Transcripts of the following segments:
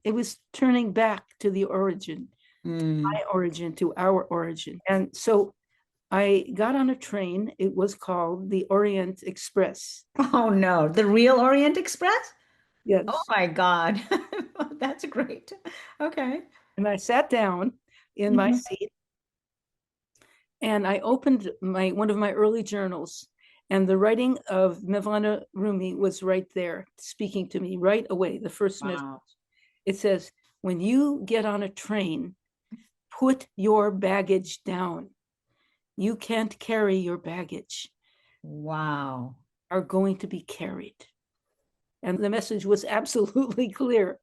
it was turning back to the origin, my origin, to our origin. And so I got on a train. It was called the Orient Express. Oh no, the real Orient Express? Oh Yes. my God. That's great. Okay. And I sat down in my Mhm. seat and I opened one of my early journals, and the writing of Mevlana Rumi was right there, speaking to me right away. The first message. Wow. It says, "When you get on a train, put your baggage down. You can't carry your baggage. Wow. Are going to be carried." And the message was absolutely clear.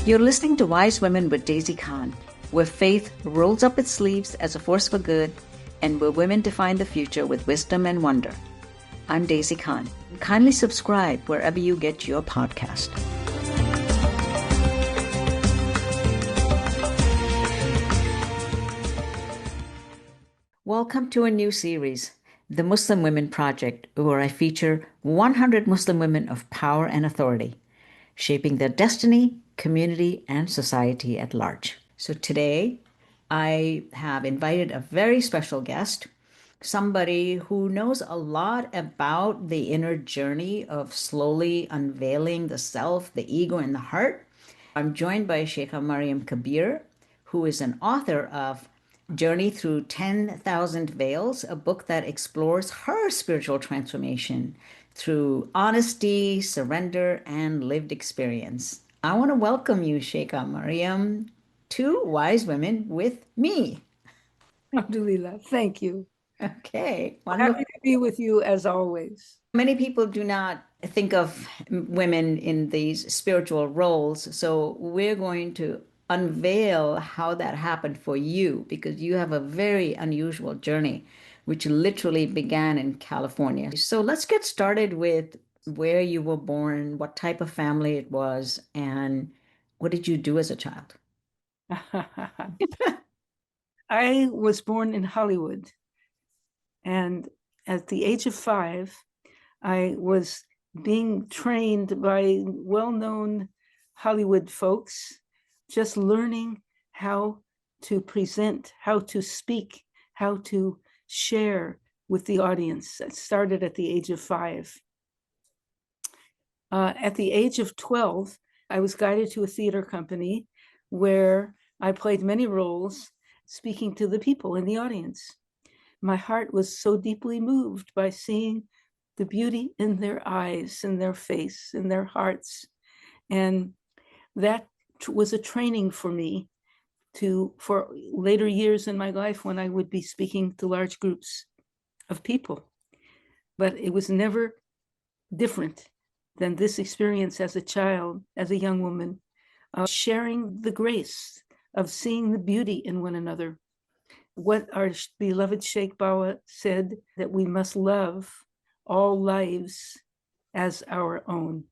You're listening to Wise Women with Daisy Khan, where faith rolls up its sleeves as a force for good, and where women define the future with wisdom and wonder. I'm Daisy Khan. Kindly subscribe wherever you get your podcast. Welcome to a new series, The Muslim Women Project, where I feature 100 Muslim women of power and authority, shaping their destiny, community, and society at large. So today, I have invited a very special guest, somebody who knows a lot about the inner journey of slowly unveiling the self, the ego, and the heart. I'm joined by Sheikha Maryam Kabeer, who is an author of Journey Through 10,000 Veils, a book that explores her spiritual transformation through honesty, surrender, and lived experience. I want to welcome you, Sheikha Maryam, to Wise Women with me. Alhamdulillah. Thank you. Okay, wonderful. Happy to be with you as always. Many people do not think of women in these spiritual roles, so we're going to unveil how that happened for you because you have a very unusual journey, which literally began in California. So let's get started with where you were born, what type of family it was, and what did you do as a child? I was born in Hollywood, and at the age of 5, I was being trained by well-known Hollywood folks, just learning how to present, how to speak, how to share with the audience. It started at the age of 5. At the age of 12, I was guided to a theater company where I played many roles, speaking to the people in the audience. My heart was so deeply moved by seeing the beauty in their eyes, in their face, in their hearts. And that was a training for me for later years in my life when I would be speaking to large groups of people. But it was never different than this experience as a child, as a young woman, sharing the grace of seeing the beauty in one another. What our beloved Sheikh Bawa said, that we must love all lives as our own.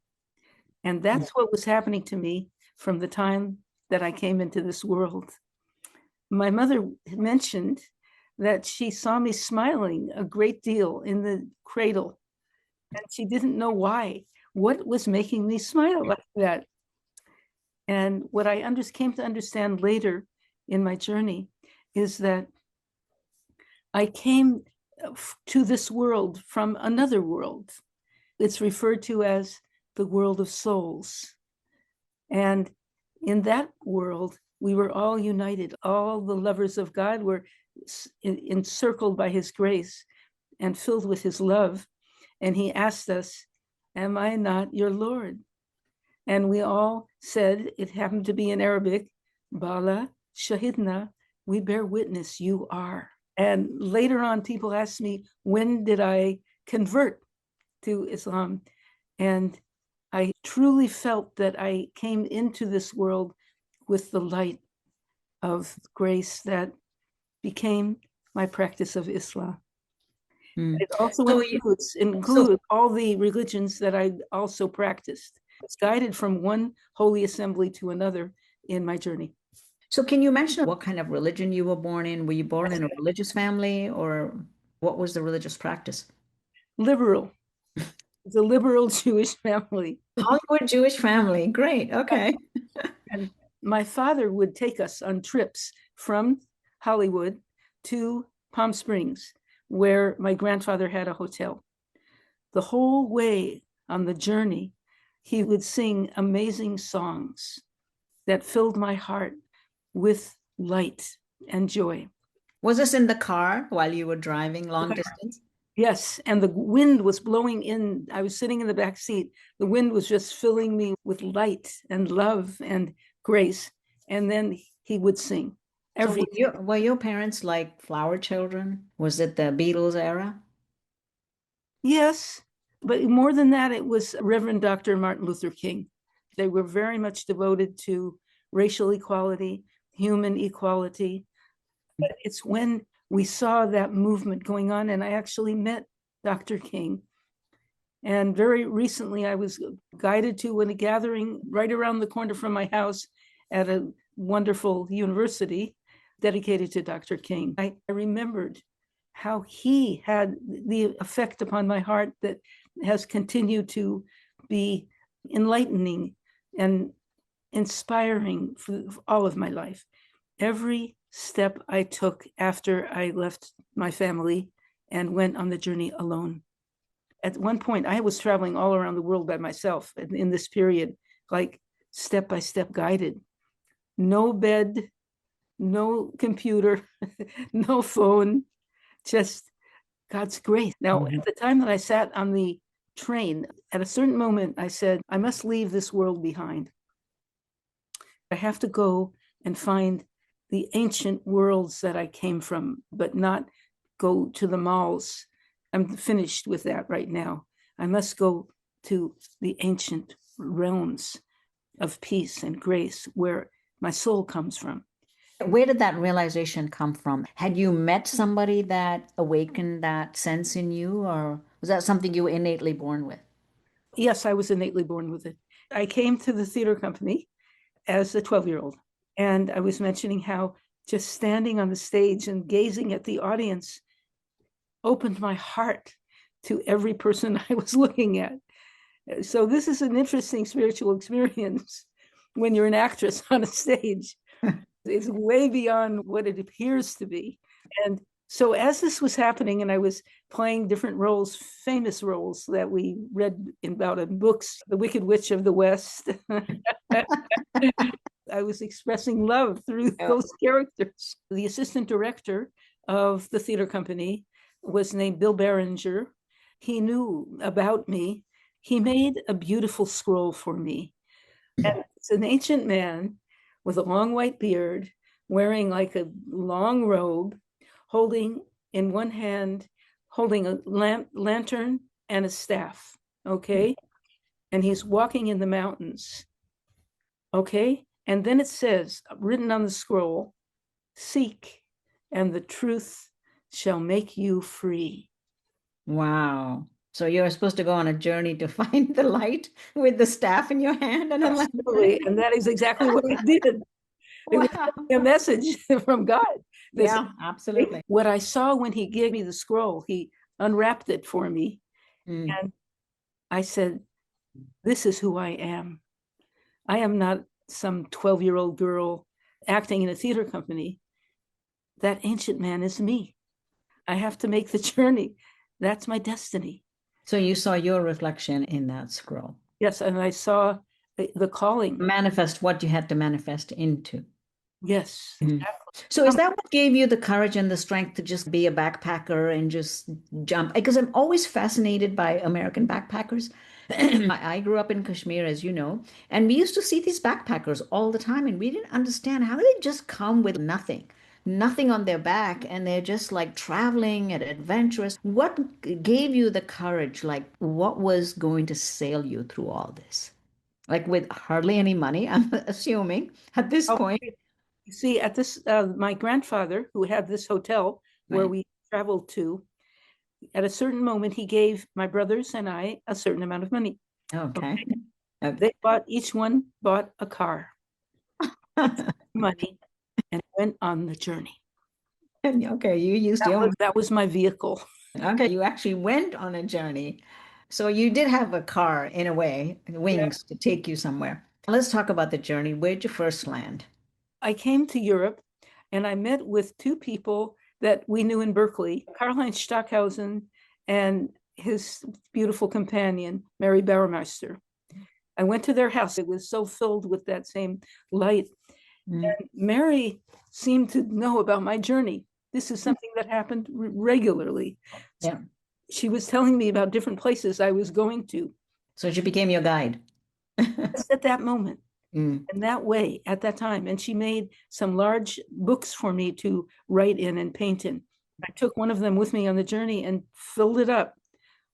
And that's what was happening to me from the time that I came into this world. My mother mentioned that she saw me smiling a great deal in the cradle, and she didn't know why. What was making me smile like that? And what I came to understand later in my journey is that I came to this world from another world. It's referred to as the world of souls. And in that world, we were all united. All the lovers of God were encircled by his grace and filled with his love. And he asked us, "Am I not your Lord?" And we all said, it happened to be in Arabic, Bala Shahidna, we bear witness, you are. And later on, people asked me, when did I convert to Islam? And I truly felt that I came into this world with the light of grace that became my practice of Islam. Mm. It also So, includes all the religions that I also practiced. It's guided from one holy assembly to another in my journey. so can you mention what kind of religion you were born in? Were you born in a religious family or what was the religious practice? Liberal. It's a liberal Jewish family. Hollywood Jewish family. Great. Okay. And my father would take us on trips from Hollywood to Palm Springs, where my grandfather had a hotel. The whole way on the journey, he would sing amazing songs that filled my heart with light and joy. Was this in the car while you were driving long distance? Yes, and the wind was blowing in. I was sitting in the back seat. The wind was just filling me with light and love and grace. And then he would sing So every. were your parents like flower children? Was it the Beatles era? Yes, but more than that, it was Reverend Dr. Martin Luther King. They were very much devoted to racial equality, human equality. But it's when we saw that movement going on, and I actually met Dr. King. And very recently, I was guided to a gathering right around the corner from my house at a wonderful university dedicated to Dr. King. I remembered how he had the effect upon my heart that has continued to be enlightening and inspiring for all of my life. Every step I took after I left my family and went on the journey alone. At one point, I was traveling all around the world by myself in this period, like step by step guided. No bed, no computer, no phone, just God's grace. Now, at the time that I sat on the train, at a certain moment, I said, I must leave this world behind. I have to go and find the ancient worlds that I came from, but not go to the malls. I'm finished with that right now. I must go to the ancient realms of peace and grace where my soul comes from. Where did that realization come from? Had you met somebody that awakened that sense in you, or was that something you were innately born with? Yes, I was innately born with it. I came to the theater company as a 12-year-old, and I was mentioning how just standing on the stage and gazing at the audience opened my heart to every person I was looking at. So this is an interesting spiritual experience when you're an actress on a stage. It's way beyond what it appears to be. And so as this was happening, and I was playing different roles, famous roles that we read about in books, The Wicked Witch of the West, I was expressing love through those characters. The assistant director of the theater company was named Bill Berenger. He knew about me. He made a beautiful scroll for me. And it's an ancient man with a long white beard, wearing like a long robe, holding in one hand, holding a lantern and a staff. Okay. And he's walking in the mountains. Okay. And then it says, written on the scroll, seek, and the truth shall make you free. Wow. So you're supposed to go on a journey to find the light with the staff in your hand and a Absolutely. And that is exactly what I did. It was wow. a message from God. Yeah, absolutely. What I saw when he gave me the scroll, he unwrapped it for me. And I said, this is who I am. I am not some 12-year-old girl acting in a theater company. That ancient man is me. I have to make the journey. That's my destiny. So you saw your reflection in that scroll. Yes, and I saw the calling. Manifest what you had to manifest into. Yes. So is that what gave you the courage and the strength to just be a backpacker and just jump? Because I'm always fascinated by American backpackers. I grew up in Kashmir, as you know, and we used to see these backpackers all the time, and we didn't understand how they just come with nothing on their back, and they're just like traveling and adventurous. What gave you the courage? Like, what was going to sail you through all this? Like, with hardly any money, I'm assuming at this point. You see, at this, my grandfather, who had this hotel where Right. we traveled to, at a certain moment, he gave my brothers and I a certain amount of money. Okay. They each one bought a car, money, and went on the journey. Okay, you used your own. That was my vehicle. Okay, you actually went on a journey. So you did have a car in a way, Yeah. wings to take you somewhere. Let's talk about the journey. Where'd you first land? I came to Europe and I met with two people that we knew in Berkeley, Karl-Heinz Stockhausen and his beautiful companion, Mary Bauermeister. I went to their house. It was so filled with that same light. Mm. And Mary seemed to know about my journey. This is something that happened regularly. Yeah. She was telling me about different places I was going to. So she became your guide. Just at that moment, Mm. in that way, at that time. And she made some large books for me to write in and paint in. I took one of them with me on the journey and filled it up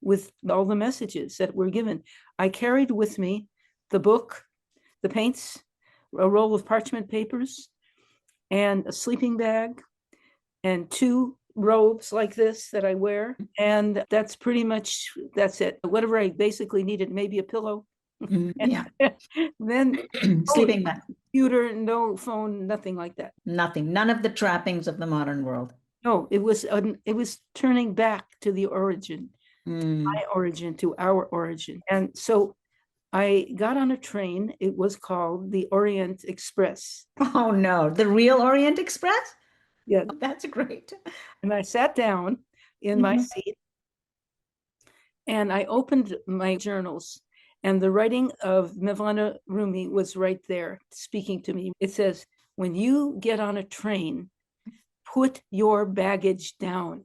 with all the messages that were given. I carried with me the book, the paints, a roll of parchment papers, and a sleeping bag, and two robes like this that I wear. And that's pretty much, that's it. Whatever I basically needed, maybe a pillow. Yeah. Then, oh, Sleeping bag. computer, no phone, nothing like that. Nothing. None of the trappings of the modern world. No, it was turning back to the origin, Mm. my origin, to our origin. And so I got on a train. It was called the Orient Express. Oh no, the real Orient Express? Yeah. That's great. And I sat down in my Mhm. seat and I opened my journals, and the writing of Mevlana Rumi was right there speaking to me. It says, when you get on a train, put your baggage down.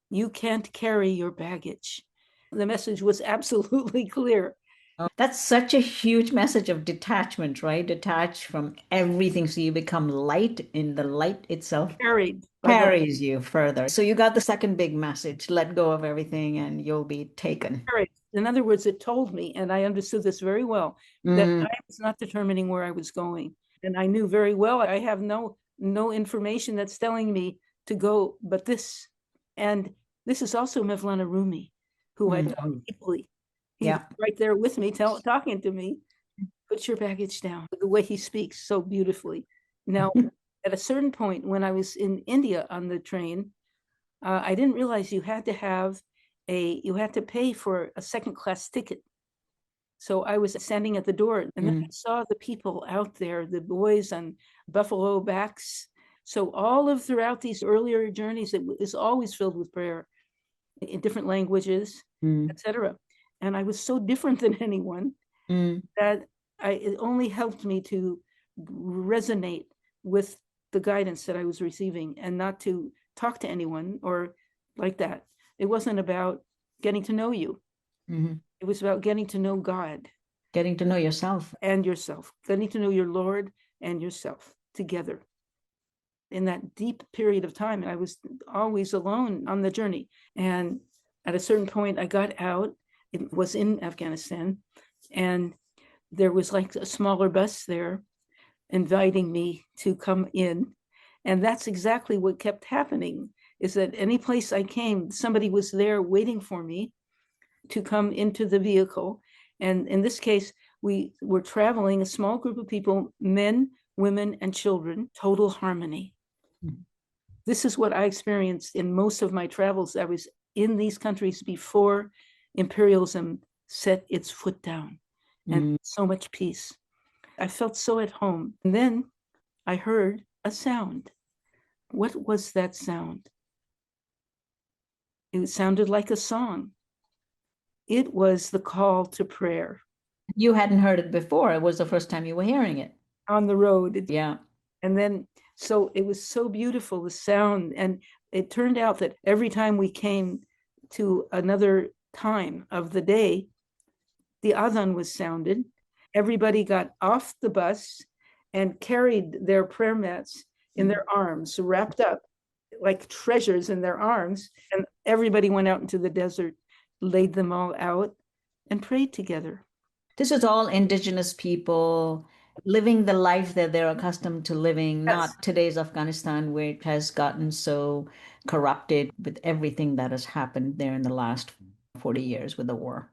You can't carry your baggage. The message was absolutely clear. Oh, that's such a huge message of detachment, right? Detach from everything so you become light, and the light itself Carried by the carries you further. So you got the second big message, let go of everything and you'll be taken. Spirit. In other words, it told me, and I understood this very well, that Mm. I was not determining where I was going. And I knew very well I have no information that's telling me to go but this. And this is also Mevlana Rumi, who I love Mm. deeply. He's Yeah. right there with me, talking to me. Put your baggage down. The way he speaks so beautifully. Now, at a certain point, when I was in India on the train, I didn't realize you had to pay for a second class ticket. So I was standing at the door and then I Mm. saw the people out there, the boys on buffalo backs. So all of throughout these earlier journeys, it is always filled with prayer in different languages, Mm. etc. And I was so different than anyone Mm. that it only helped me to resonate with the guidance that I was receiving and not to talk to anyone or like that. It wasn't about getting to know you. Mhm. It was about getting to know God Getting to know yourself. and yourself, getting to know your Lord and yourself together. In that deep period of time, I was always alone on the journey. And at a certain point, I got out. It was in Afghanistan, and there was like a smaller bus there inviting me to come in. And that's exactly what kept happening, is that any place I came, somebody was there waiting for me to come into the vehicle. And in this case, we were traveling, a small group of people, men, women, and children, total harmony. Mhm. This is what I experienced in most of my travels. I was in these countries before imperialism set its foot down, and Mm. so much peace. I felt so at home. And then I heard a sound. What was that sound? It sounded like a song. It was the call to prayer You hadn't heard it before. It was the first time you were hearing it. on the road. Yeah. And then, so it was so beautiful, the sound. And it turned out that every time we came to another time of the day, the adhan was sounded. Everybody got off the bus and carried their prayer mats in their arms, wrapped up like treasures in their arms. And everybody went out into the desert, laid them all out, and prayed together. This is all indigenous people living the life that they're accustomed to living, Yes. not today's Afghanistan, which has gotten so corrupted with everything that has happened there in the last 40 years with the war.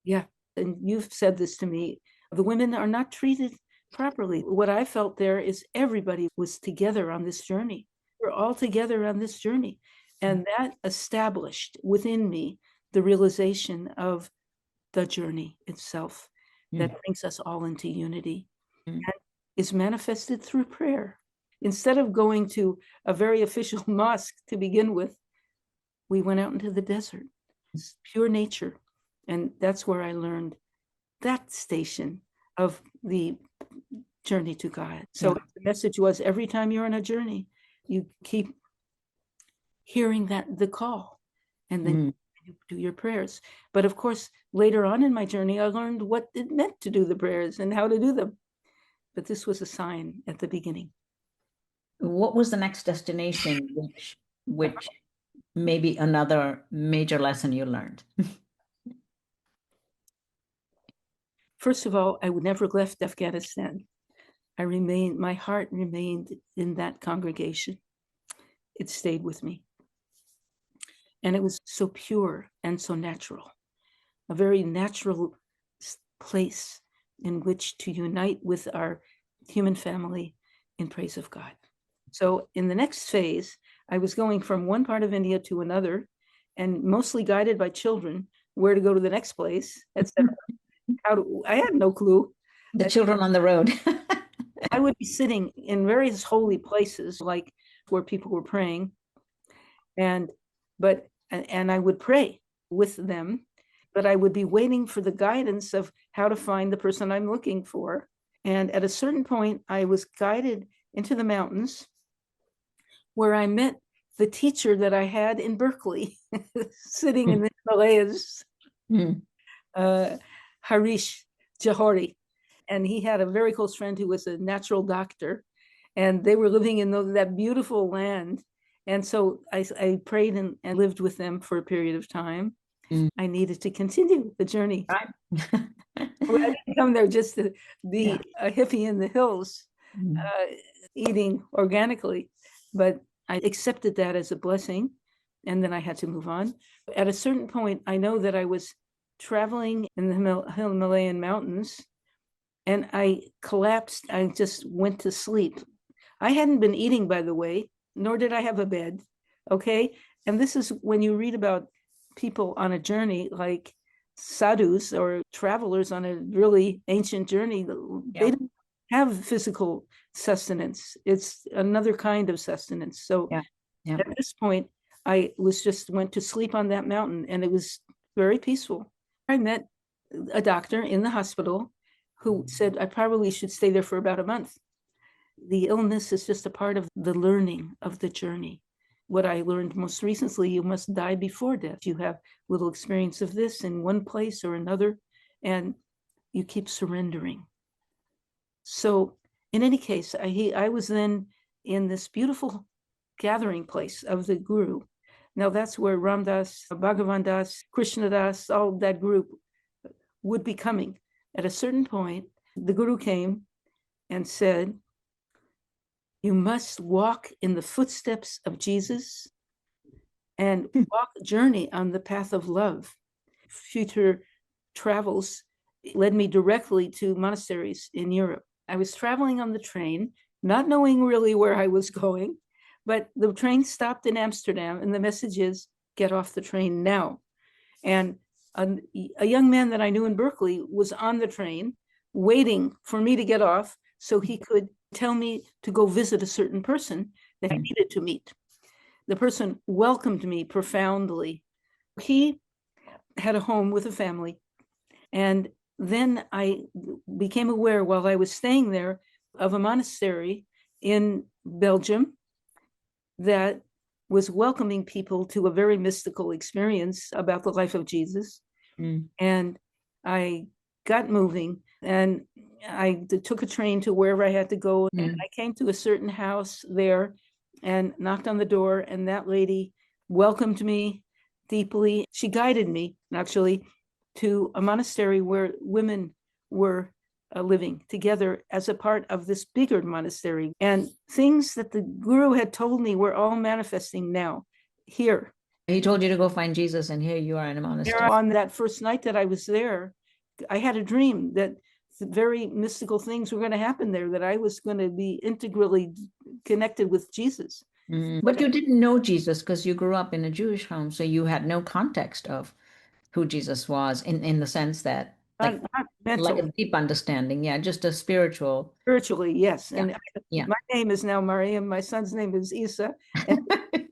Yeah. And you've said this to me. The women are not treated properly. What I felt there is everybody was together on this journey. We're all together on this journey. And that established within me the realization of the journey itself that brings us all into unity and is manifested through prayer. Instead of going to a very official mosque to begin with, we went out into the desert. It's pure nature. And that's where I learned that station of the journey to God. So the message was, every time you're on a journey, you keep hearing the call, and then you do your prayers. But of course, later on in my journey, I learned what it meant to do the prayers and how to do them. But this was a sign at the beginning. What was the next destination, which maybe another major lesson you learned? First of all, I would never left Afghanistan. My heart remained in that congregation. It stayed with me. And it was so pure and so natural, a very natural place in which to unite with our human family in praise of God. So in the next phase, I was going from one part of India to another, and mostly guided by children, where to go to the next place, etc. I had no clue. The children on the road. I would be sitting in various holy places, like where people were praying, and I would pray with them, but I would be waiting for the guidance of how to find the person I'm looking for. And at a certain point, I was guided into the mountains, where I met the teacher that I had in Berkeley, sitting in the Himalayas, Harish Johari. And he had a very close friend who was a natural doctor, and they were living in that beautiful land. And so I prayed and lived with them for a period of time. I needed to continue the journey. I didn't come there just to be a hippie in the hills, eating organically, but I accepted that as a blessing, and then I had to move on. At a certain point, I know that I was traveling in the Himalayan mountains, and I collapsed. I just went to sleep. I hadn't been eating, by the way, nor did I have a bed. Okay. And this is when you read about people on a journey, like sadhus or travelers on a really ancient journey, they don't have physical sustenance. It's another kind of sustenance. So at this point, I went to sleep on that mountain, and it was very peaceful. I met a doctor in the hospital who said I probably should stay there for about a month. The illness is just a part of the learning of the journey. What I learned most recently, you must die before death. You have little experience of this in one place or another, and you keep surrendering. So in any case, I was then in this beautiful gathering place of the Guru. Now that's where Ramdas, Bhagavan Das, Krishna Das, all that group would be coming. At a certain point, the Guru came and said, you must walk in the footsteps of Jesus and walk a journey on the path of love. Future travels led me directly to monasteries in Europe. I was traveling on the train, not knowing really where I was going, but the train stopped in Amsterdam, and the message is, get off the train now. And a young man that I knew in Berkeley was on the train waiting for me to get off so he could tell me to go visit a certain person that I needed to meet. The person welcomed me profoundly. He had a home with a family. And then I became aware, while I was staying there, of a monastery in Belgium that was welcoming people to a very mystical experience about the life of Jesus. And I got moving, and I took a train to wherever I had to go. And I came to a certain house there and knocked on the door, and that lady welcomed me deeply. She guided me, actually, to a monastery where women were living together as a part of this bigger monastery. And things that the Guru had told me were all manifesting now here. He told you to go find Jesus, and here you are in a monastery. On that first night that I was there, I had a dream that very mystical things were going to happen there, that I was going to be integrally connected with Jesus. But you didn't know Jesus because you grew up in a Jewish home, so you had no context of who Jesus was in the sense that not like a mentally, deep understanding. Yeah, just a spiritual. spiritually, yes. Yeah. And Yeah. my name is now Maryam. My son's name is Isa, and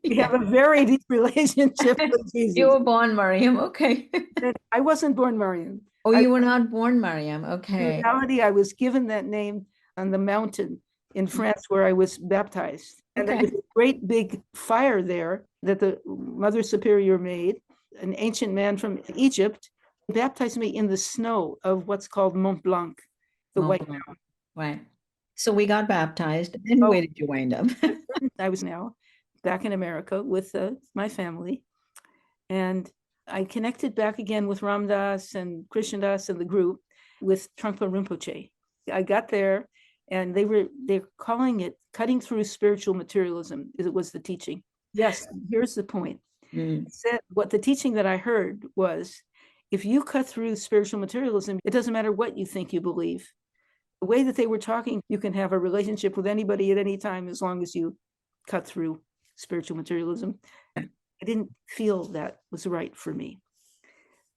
we have a very deep relationship with You Jesus. were born Maryam. Okay. And I wasn't born Maryam. Oh, I, you were not born Maryam. in Okay. reality, I was given that name on the mountain in France where I was baptized. And there was Okay. a great big fire there that the Mother Superior made. An ancient man from Egypt baptized me in the snow of what's called Mont Blanc, the Mont White Blanc. Right. So we got baptized. And Mountain. where did you wind up? I was now back in America with my family. And I connected back again with Ram Dass and Krishna Das and the group with Trungpa Rinpoche. I got there and they're calling it cutting through spiritual materialism. It was the teaching. Yes, here's the point. Mm. What the teaching that I heard was, if you cut through spiritual materialism, it doesn't matter what you think you believe. The way that they were talking, you can have a relationship with anybody at any time as long as you cut through spiritual materialism. I didn't feel that was right for me.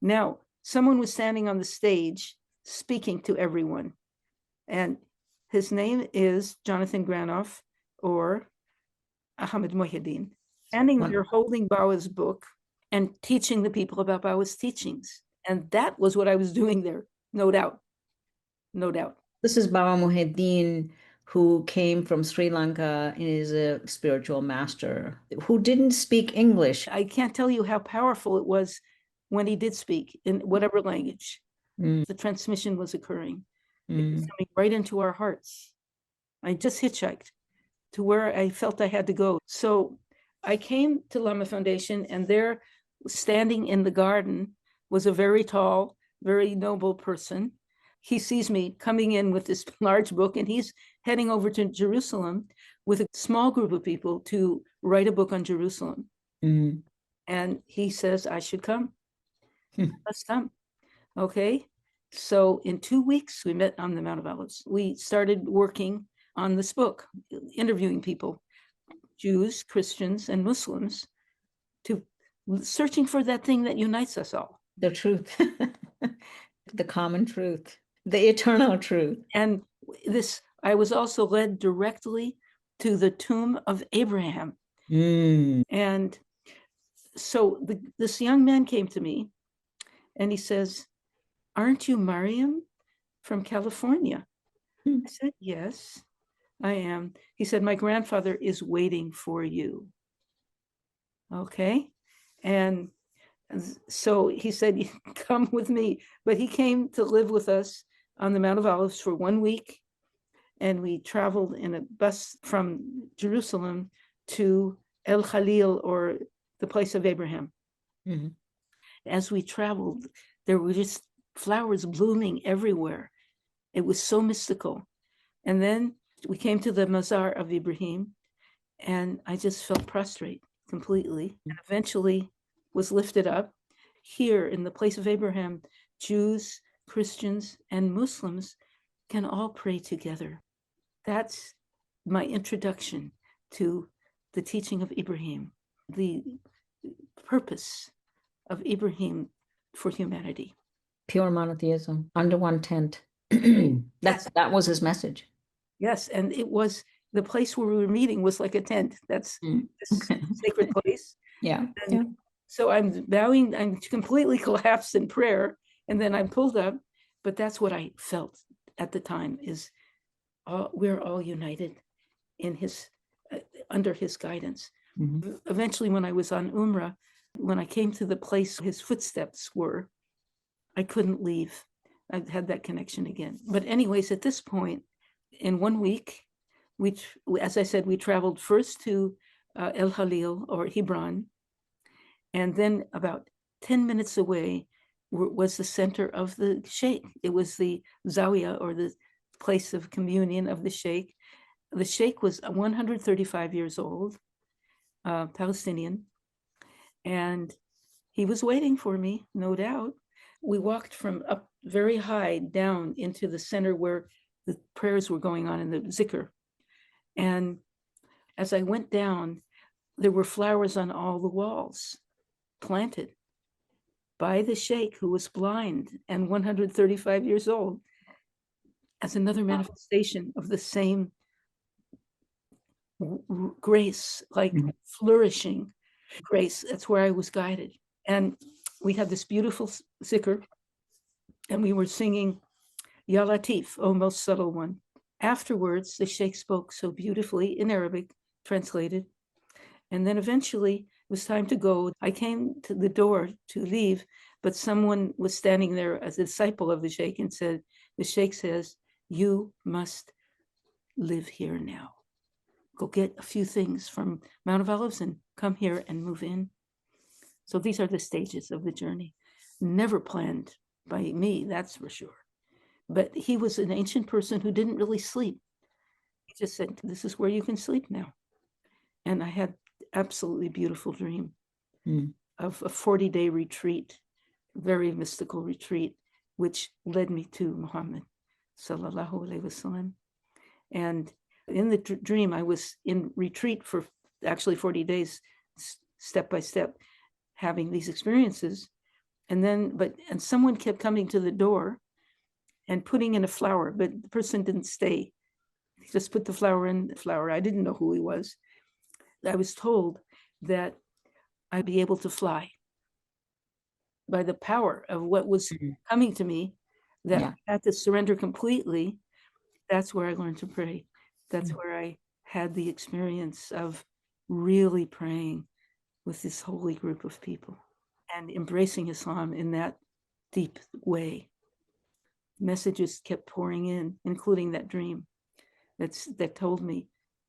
Now, someone was standing on the stage speaking to everyone, and his name is Jonathan Granoff or Ahmed Mohyeddin, standing there holding Bawa's book and teaching the people about Bawa's teachings. And that was what I was doing there, no doubt. No doubt. This is Baba Muhyiddin, who came from Sri Lanka and is a spiritual master who didn't speak English. I can't tell you how powerful it was when he did speak in whatever language. Mm. The transmission was occurring. It was Mm. coming right into our hearts. I just hitchhiked to where I felt I had to go. So I came to Lama Foundation, and there, standing in the garden, was a very tall, very noble person. He sees me coming in with this large book, and he's heading over to Jerusalem with a small group of people to write a book on Jerusalem. Mm. And he says, I should come. Hmm. Let's come. Okay. So in 2 weeks, we met on the Mount of Olives. We started working on this book, interviewing people, Jews, Christians, and Muslims, to searching for that thing that unites us all. The truth, the common truth, the eternal truth. And I was also led directly to the tomb of Abraham. Mm. And so this young man came to me and he says, aren't you Maryam from California? Mm. I said, yes, I am. He said, my grandfather is waiting for you. Okay. And so he said, come with me. But he came to live with us on the Mount of Olives for 1 week. And we traveled in a bus from Jerusalem to El Khalil, or the place of Abraham. Mm-hmm. As we traveled, there were just flowers blooming everywhere. It was so mystical. And then we came to the Mazar of Ibrahim, and I just felt prostrate completely, and eventually was lifted up. Here in the place of Abraham, Jews, Christians, and Muslims can all pray together. That's my introduction to the teaching of Ibrahim, the purpose of Ibrahim for humanity. Pure monotheism under one tent. That was his message. Yes, and it was the place where we were meeting was like a tent. That's this sacred place. Yeah. And Yeah. so I'm bowing, I'm completely collapsed in prayer, and then I'm pulled up. But that's what I felt at the time, is we're all united in his under his guidance. Mm-hmm. Eventually, when I was on Umrah, when I came to the place his footsteps were, I couldn't leave. I had that connection again. But anyways, at this point, in 1 week, as I said, we traveled first to El Khalil, or Hebron, and then about 10 minutes away was the center of the Sheikh. It was the Zawiya, or the place of communion of the Sheikh. The Sheikh was 135 years old, Palestinian, and he was waiting for me, no doubt. We walked from up very high down into the center where the prayers were going on in the zikr. And as I went down, there were flowers on all the walls, planted. by the sheikh, who was blind and 135 years old, as another manifestation of the same grace, like flourishing grace. That's where I was guided. And we had this beautiful zikr, and we were singing Ya Latif, O most subtle one. Afterwards, the sheikh spoke so beautifully in Arabic, translated. And then eventually it was time to go. I came to the door to leave, but someone was standing there as a disciple of the sheikh and said, the sheikh says, you must live here now. Go get a few things from Mount of Olives and come here and move in. So these are the stages of the journey. Never planned by me, that's for sure. But he was an ancient person who didn't really sleep. He just said, this is where you can sleep now. And I had absolutely beautiful dream of a 40-day retreat, very mystical retreat, which led me to Muhammad, sallallahu alaihi wasallam. And in the dream, I was in retreat for actually 40 days, step by step, having these experiences. And then, and someone kept coming to the door and putting in a flower, but the person didn't stay. He just put the flower in the flower. I didn't know who he was. I was told that I'd be able to fly by the power of what was coming to me, that I had to surrender completely. That's where I learned to pray. That's where I had the experience of really praying with this holy group of people and embracing Islam in that deep way. Messages kept pouring in, including that dream that told me,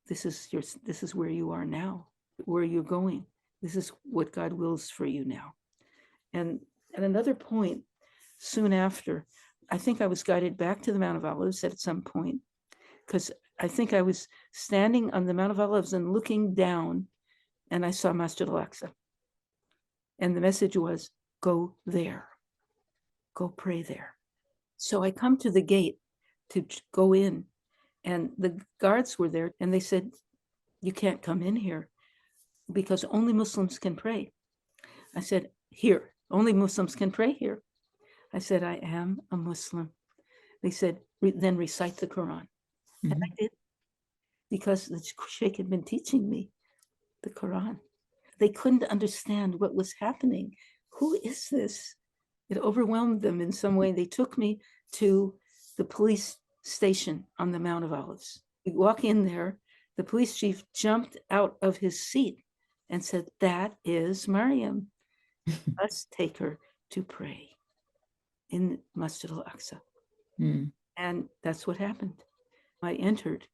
this is where you are now, where you're going. This is what God wills for you now. And at another point, soon after, I think I was guided back to the Mount of Olives at some point, because I think I was standing on the Mount of Olives and looking down, and I saw Masjid al-Aqsa. And the message was, go there, go pray there. So I come to the gate to go in, and the guards were there, and they said, you can't come in here because only Muslims can pray. I said, here, only Muslims can pray here. I said, I am a Muslim. They said, then recite the Quran. And I did, because the sheikh had been teaching me the Quran. They couldn't understand what was happening. Who is this? It overwhelmed them in some way. They took me to the police station on the Mount of Olives. We walk in there, the police chief jumped out of his seat and said, that is Maryam. Let's take her to pray in Masjid al-Aqsa. And that's what happened. I entered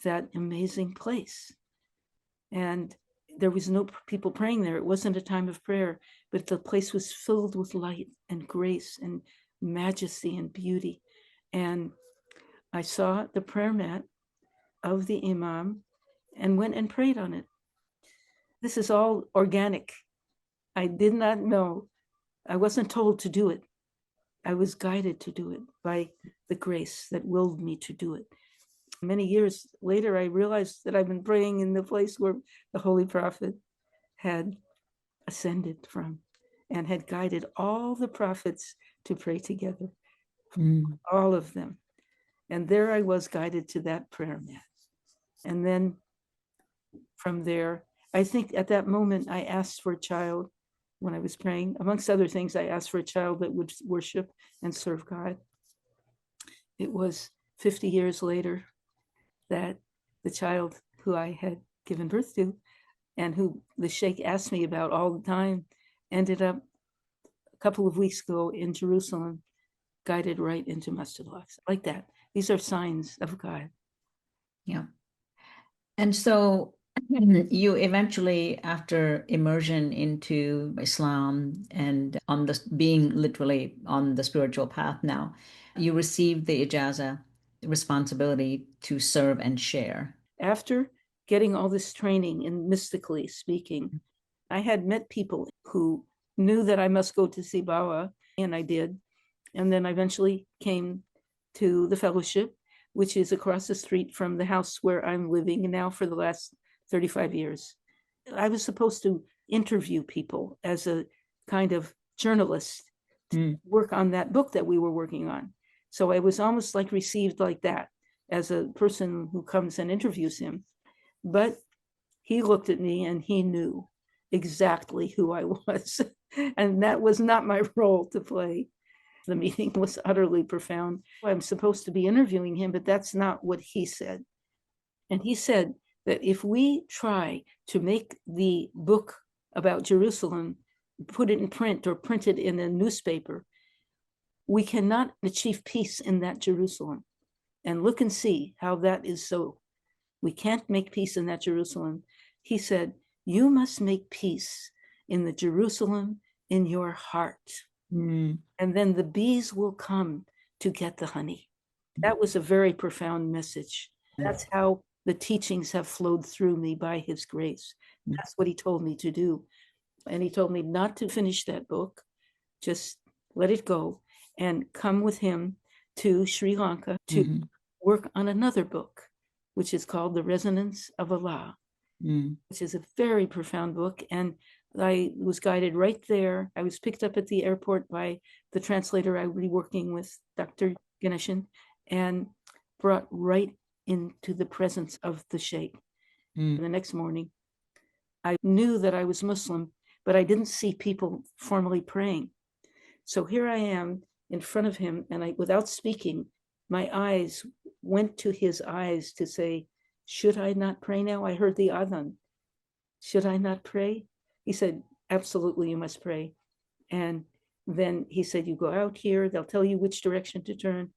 that amazing place. And there was no people praying there. It wasn't a time of prayer, but the place was filled with light and grace and majesty and beauty. And I saw the prayer mat of the imam and went and prayed on it. This is all organic. I did not know. I wasn't told to do it. I was guided to do it by the grace that willed me to do it. Many years later, I realized that I've been praying in the place where the Holy Prophet had ascended from and had guided all the prophets to pray together, all of them. And there I was guided to that prayer mat. And then from there, I think at that moment, I asked for a child when I was praying. Amongst other things, I asked for a child that would worship and serve God. It was 50 years later that the child who I had given birth to and who the sheikh asked me about all the time ended up a couple of weeks ago in Jerusalem, guided right into Masjid al-Aqsa, like that. These are signs of God. Yeah. And so you eventually, after immersion into Islam and on the being literally on the spiritual path now, you received the ijazah, responsibility to serve and share. After getting all this training in mystically speaking, I had met people who knew that I must go to Sibawa, and I did. And then I eventually came to the fellowship, which is across the street from the house where I'm living now for the last 35 years. I was supposed to interview people as a kind of journalist to work on that book that we were working on. So I was almost like received like that as a person who comes and interviews him. But he looked at me and he knew exactly who I was. And that was not my role to play. The meeting was utterly profound. I'm supposed to be interviewing him, but that's not what he said. And he said that if we try to make the book about Jerusalem, put it in print or print it in a newspaper, we cannot achieve peace in that Jerusalem. And look and see how that is so. We can't make peace in that Jerusalem. He said, you must make peace in the Jerusalem in your heart. And then the bees will come to get the honey. That was a very profound message. That's how the teachings have flowed through me by his grace. That's what he told me to do. And he told me not to finish that book, just let it go and come with him to Sri Lanka to work on another book, which is called The Resonance of Allah, which is a very profound book. And I was guided right there. I was picked up at the airport by the translator I would be working with, Dr. Ganeshan, and brought right into the presence of the Sheikh. The next morning, I knew that I was Muslim, but I didn't see people formally praying. So here I am in front of him, and without speaking, my eyes went to his eyes to say, should I not pray now? I heard the adhan. Should I not pray? He said, absolutely, you must pray. And then he said, you go out here, they'll tell you which direction to turn,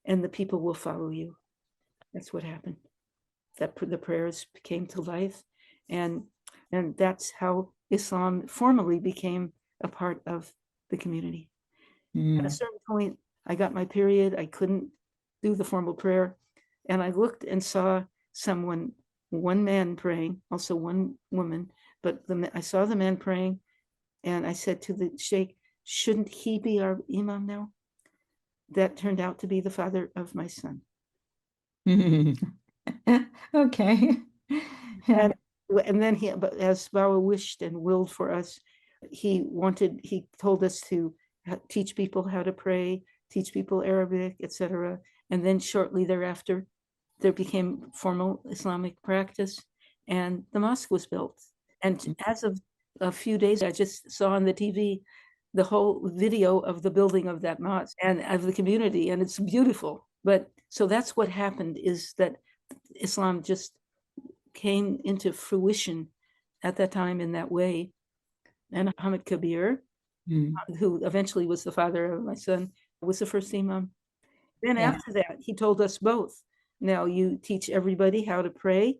and the people will follow you. That's what happened. That the prayers came to life. And that's how Islam formally became a part of the community. At a certain point, I got my period. I couldn't do the formal prayer. And I looked and saw someone, one man praying, also one woman, but I saw the man praying, and I said to the Sheikh, shouldn't he be our imam now? That turned out to be the father of my son. Okay. And then but as Bawa wished and willed for us, he told us to teach people how to pray, teach people Arabic, etc. And then shortly thereafter, there became formal Islamic practice, and the mosque was built. And as of a few days, I just saw on the TV the whole video of the building of that mosque and of the community, and it's beautiful. But so that's what happened, is that Islam just came into fruition at that time in that way. And Muhammad Kabeer, who eventually was the father of my son, was the first imam. Then after that, he told us both, now you teach everybody how to pray.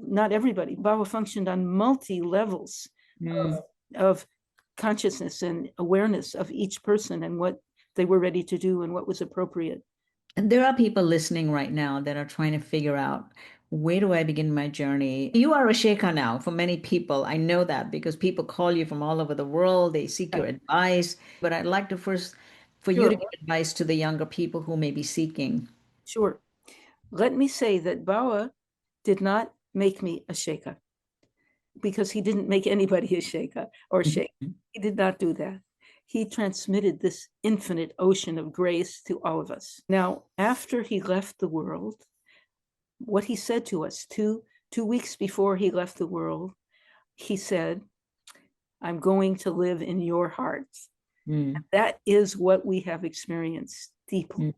Not everybody. Bawa functioned on multi-levels of consciousness and awareness of each person and what they were ready to do and what was appropriate. And there are people listening right now that are trying to figure out, where do I begin my journey? You are a sheikha now for many people. I know that because people call you from all over the world. They seek your advice. But I'd like to first, for you to give advice to the younger people who may be seeking. Sure. Let me say that Bawa did not make me a sheikha, because he didn't make anybody a sheikha or sheikh. He did not do that. He transmitted this infinite ocean of grace to all of us. Now, after he left the world, what he said to us 2 weeks before he left the world, he said, I'm going to live in your hearts. That is what we have experienced deeply.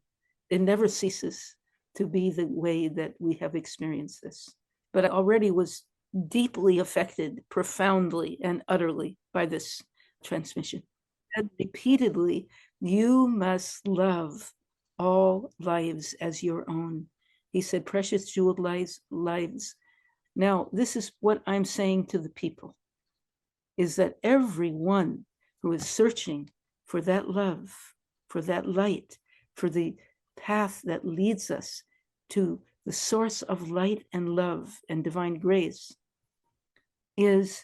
It never ceases to be the way that we have experienced this. But I already was deeply affected, profoundly and utterly, by this transmission. And repeatedly, you must love all lives as your own. He said, precious jeweled lives. Now, this is what I'm saying to the people, is that everyone who is searching for that love, for that light, for the path that leads us to the source of light and love and divine grace, is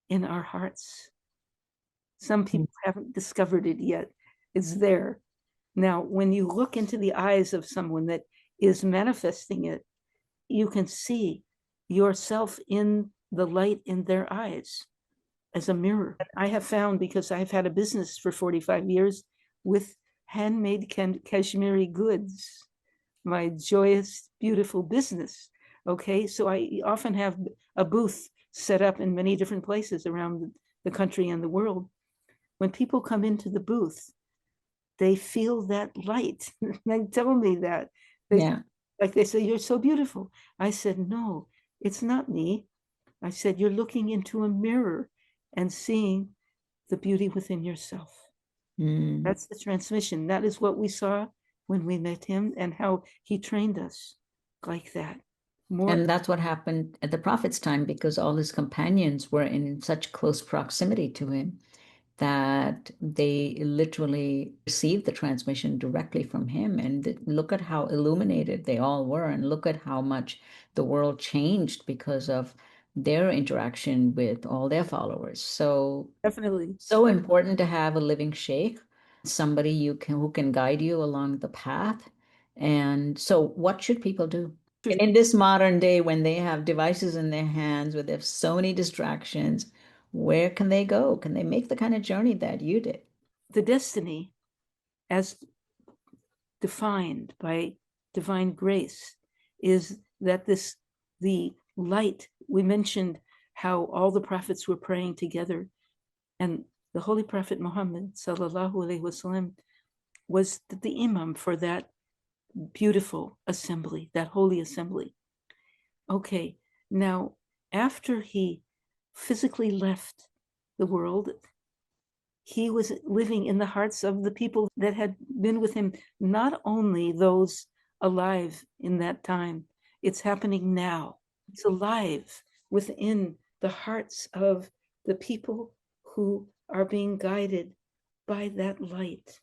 in our hearts. Some people haven't discovered it yet. It's there. Now, when you look into the eyes of someone that is manifesting it, you can see yourself in the light in their eyes. as a mirror. I have found, because I've had a business for 45 years with handmade Kashmiri goods, my joyous, beautiful business. Okay, so I often have a booth set up in many different places around the country and the world. When people come into the booth, they feel that light. They tell me that. They, Yeah. like they say, "You're so beautiful." I said, "No, it's not me." I said, "You're looking into a mirror and seeing the beauty within yourself." Mm. That's the transmission. That is what we saw when we met him and how he trained us like that. More And that's what happened at the Prophet's time because all his companions were in such close proximity to him that they literally received the transmission directly from him. And look at how illuminated they all were, and look at how much the world changed because of their interaction with all their followers. So, definitely. so important to have a living sheikh, somebody who can guide you along the path. And so, what should people do? In this modern day when they have devices in their hands, where there's so many distractions, where can they go? Can they make the kind of journey that you did? The destiny, as defined by divine grace, is that the light, we mentioned how all the prophets were praying together, and the Holy Prophet Muhammad sallallahu alaihi wasallam was the imam for that beautiful assembly, that holy assembly. Okay, now after he physically left the world, he was living in the hearts of the people that had been with him, not only those alive in that time, it's happening now. It's alive within the hearts of the people who are being guided by that light.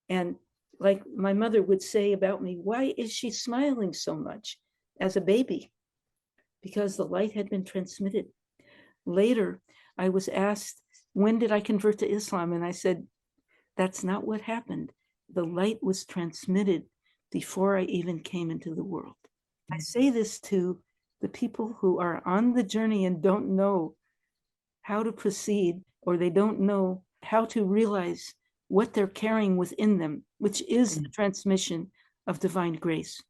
And like my mother would say about me, "Why is she smiling so much?" As a baby, because the light had been transmitted. Later, I was asked, "When did I convert to Islam?" And I said, "That's not what happened. The light was transmitted before I even came into the world." I say this to the people who are on the journey and don't know how to proceed, or they don't know how to realize what they're carrying within them, which is the transmission of divine grace,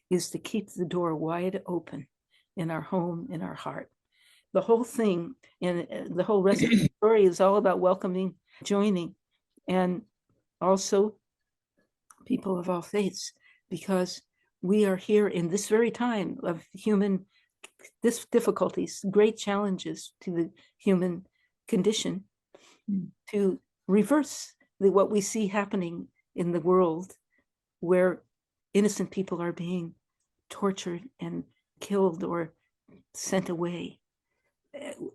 is to keep the door wide open in our home, in our heart. The whole thing, and the whole rest of the story is all about welcoming, joining, and also people of all faiths, because we are here in this very time of human difficulties, great challenges to the human condition, to reverse what we see happening in the world, where innocent people are being tortured and killed or sent away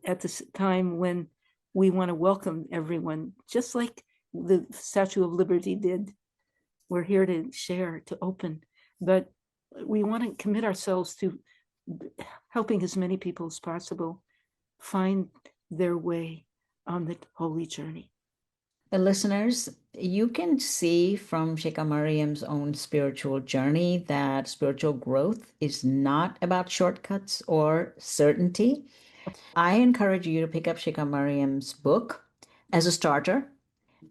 at this time when we want to welcome everyone, just like the Statue of Liberty did. We're here to share, to open, but we want to commit ourselves to helping as many people as possible find their way on the holy journey. Listeners, you can see from Sheikha Maryam's own spiritual journey that spiritual growth is not about shortcuts or certainty. I encourage you to pick up Sheikha Maryam's book as a starter.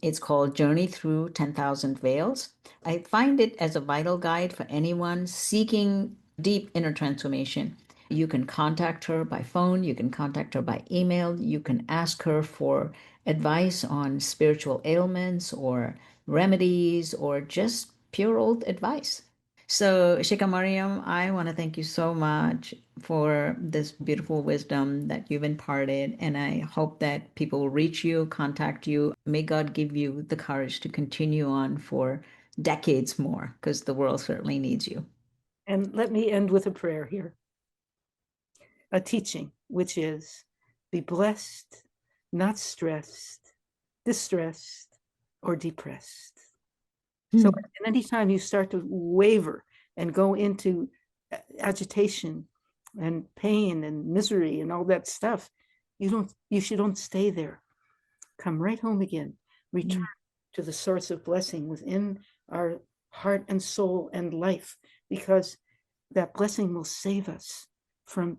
It's called Journey Through 10,000 Veils. I find it as a vital guide for anyone seeking deep inner transformation. You can contact her by phone, you can contact her by email, you can ask her for advice on spiritual ailments or remedies or just pure old advice. So, Sheikha Maryam, I want to thank you so much for this beautiful wisdom that you've imparted. And I hope that people will reach you, contact you. May God give you the courage to continue on for decades more, because the world certainly needs you. And let me end with a prayer here, a teaching, which is be blessed, not stressed, distressed, or depressed. So anytime you start to waver and go into agitation and pain and misery and all that stuff, you should don't stay there. Come right home again. Return to the source of blessing within our heart and soul and life, because that blessing will save us from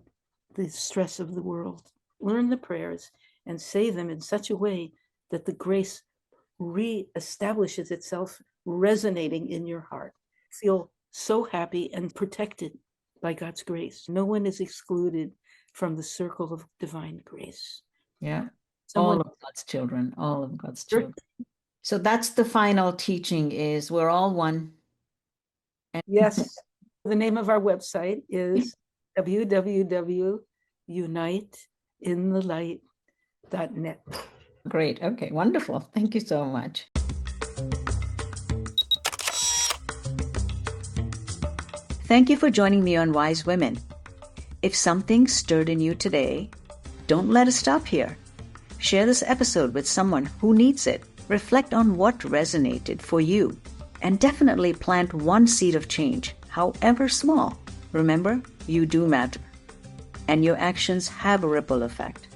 the stress of the world. Learn the prayers and say them in such a way that the grace reestablishes itself, resonating in your heart. Feel so happy and protected by God's grace. No one is excluded from the circle of divine grace. Yeah. Someone, all of God's children, all of God's children. So that's the final teaching, is we're all one. Yes. The name of our website is www.uniteinthelight.net. Great. Okay. Wonderful. Thank you so much. Thank you for joining me on Wise Women. If something stirred in you today, don't let it stop here. Share this episode with someone who needs it. Reflect on what resonated for you, and definitely plant one seed of change, however small. Remember, you do matter, and your actions have a ripple effect.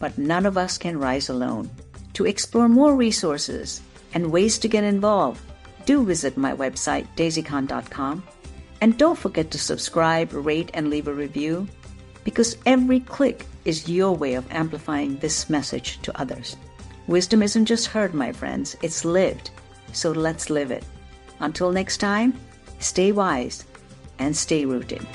But none of us can rise alone. To explore more resources and ways to get involved, do visit my website, daisycon.com. And don't forget to subscribe, rate, and leave a review, because every click is your way of amplifying this message to others. Wisdom isn't just heard, my friends, it's lived. So let's live it. Until next time, stay wise and stay rooted.